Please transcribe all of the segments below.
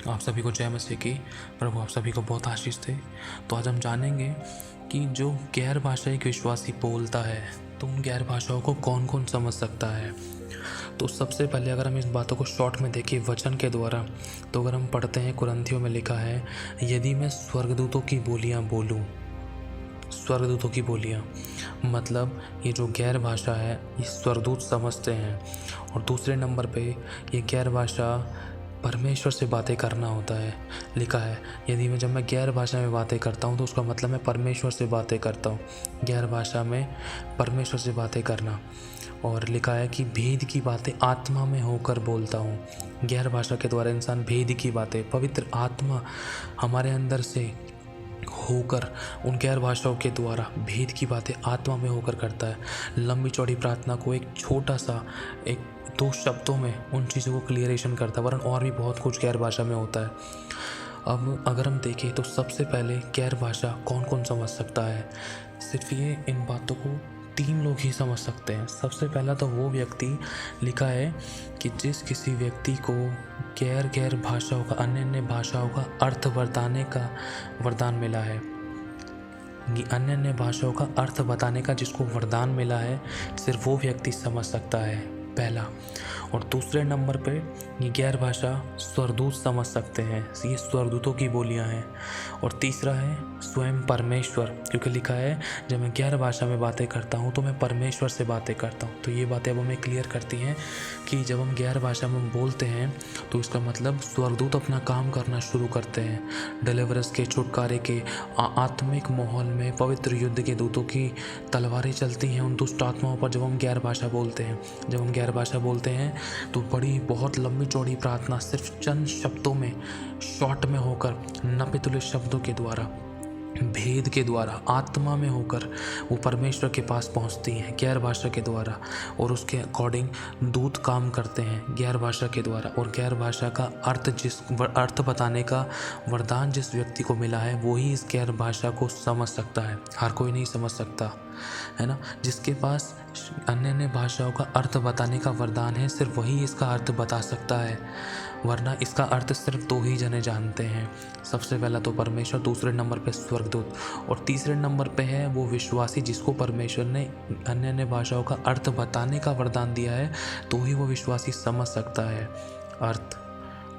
आप सभी को जय मसीह की। प्रभु आप सभी को बहुत आशीष दे। तो आज हम जानेंगे कि जो गैर भाषाई विश्वासी बोलता है तो उन गैर भाषाओं को कौन कौन समझ सकता है। तो सबसे पहले अगर हम इस बातों को शॉर्ट में देखें वचन के द्वारा, तो अगर हम पढ़ते हैं कुरिन्थियों में लिखा है, यदि मैं स्वर्गदूतों की बोलियां बोलूं, स्वर्गदूतों की बोलियां मतलब ये जो गैर भाषा है ये स्वर्गदूत समझते हैं। और दूसरे नंबर पे ये गैर भाषा परमेश्वर से बातें करना होता है। लिखा है यदि जब मैं गैर भाषा में बातें करता हूँ तो उसका मतलब मैं परमेश्वर से बातें करता हूँ। गैर भाषा में परमेश्वर से बातें करना। और लिखा है कि भेद की बातें आत्मा में होकर बोलता हूँ। गैर भाषा के द्वारा इंसान भेद की बातें, पवित्र आत्मा हमारे अंदर से होकर उन गैर भाषाओं के द्वारा भेद की बातें आत्मा में होकर करता है। लंबी चौड़ी प्रार्थना को एक छोटा सा एक दो शब्दों में उन चीज़ों को क्लियरेशन करता है, वरन और भी बहुत कुछ गैर भाषा में होता है। अब अगर हम देखें तो सबसे पहले गैर भाषा कौन कौन समझ सकता है। सिर्फ ये इन बातों को 3 लोग ही समझ सकते हैं। सबसे पहला तो वो व्यक्ति, लिखा है कि जिस किसी व्यक्ति को गैर भाषाओं का, अन्य अन्य भाषाओं का अर्थ बताने का वरदान मिला है। अन्य अन्य भाषाओं का अर्थ बताने का जिसको वरदान मिला है, सिर्फ वो व्यक्ति समझ सकता है, पहला। और दूसरे नंबर पे ये गैर भाषा स्वर्गदूत समझ सकते हैं, ये स्वर्गदूतों की बोलियां हैं। और तीसरा है स्वयं परमेश्वर, क्योंकि लिखा है जब मैं गैर भाषा में बातें करता हूँ तो मैं परमेश्वर से बातें करता हूँ। तो ये बातें अब हमें क्लियर करती हैं कि जब हम गैर भाषा में बोलते हैं तो इसका मतलब स्वर्गदूत अपना काम करना शुरू करते हैं। डिलीवरेंस के, छुटकारे के, आत्मिक माहौल में पवित्र युद्ध के दूतों की तलवारें चलती हैं उन दुष्ट आत्माओं पर जब हम गैर भाषा बोलते हैं। जब हम गैर भाषा बोलते हैं तो बड़ी बहुत लंबी चौड़ी प्रार्थना सिर्फ चंद शब्दों में, शॉर्ट में होकर, नपितुल्य शब्दों के द्वारा, भेद के द्वारा, आत्मा में होकर वो परमेश्वर के पास पहुंचती हैं गैर भाषा के द्वारा। और उसके अकॉर्डिंग दूत काम करते हैं गैर भाषा के द्वारा। और गैर भाषा का अर्थ बताने का वरदान जिस व्यक्ति को मिला है वो ही इस गैर भाषा को समझ सकता है। हर कोई नहीं समझ सकता, है ना। जिसके पास अन्य अन्य भाषाओं का अर्थ बताने का वरदान है, सिर्फ वही इसका अर्थ बता सकता है, वरना इसका अर्थ सिर्फ 2 ही जने जानते हैं। सबसे पहला तो परमेश्वर, दूसरे नंबर पे स्वर्गदूत, और तीसरे नंबर पे है वो विश्वासी जिसको परमेश्वर ने अन्य अन्य भाषाओं का अर्थ बताने का वरदान दिया है, तो ही वो विश्वासी समझ सकता है अर्थ।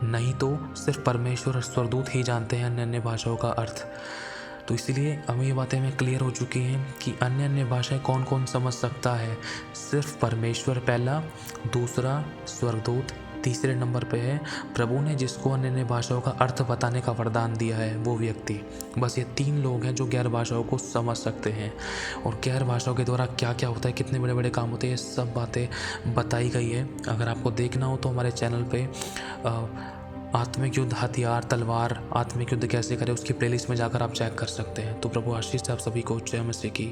नहीं तो सिर्फ परमेश्वर और स्वर्गदूत ही जानते हैं अन्य अन्य भाषाओं का अर्थ। तो इसलिए अब ये बातें हमें क्लियर हो चुकी हैं कि अन्य अन्य भाषाएं कौन कौन समझ सकता है। सिर्फ परमेश्वर पहला, दूसरा स्वर्गदूत, तीसरे नंबर पे है प्रभु ने जिसको अन्य अन्य भाषाओं का अर्थ बताने का वरदान दिया है वो व्यक्ति। बस ये 3 लोग हैं जो गैर भाषाओं को समझ सकते हैं। और गैर भाषाओं के द्वारा क्या क्या होता है, कितने बड़े बड़े काम होते हैं, ये सब बातें बताई गई है। अगर आपको देखना हो तो हमारे चैनल पे आत्मिक युद्ध, हथियार, तलवार, आत्मिक युद्ध कैसे करें, उसकी प्लेलिस्ट में जाकर आप चेक कर सकते हैं। तो प्रभु आशीष से आप सभी को जय मसीह की।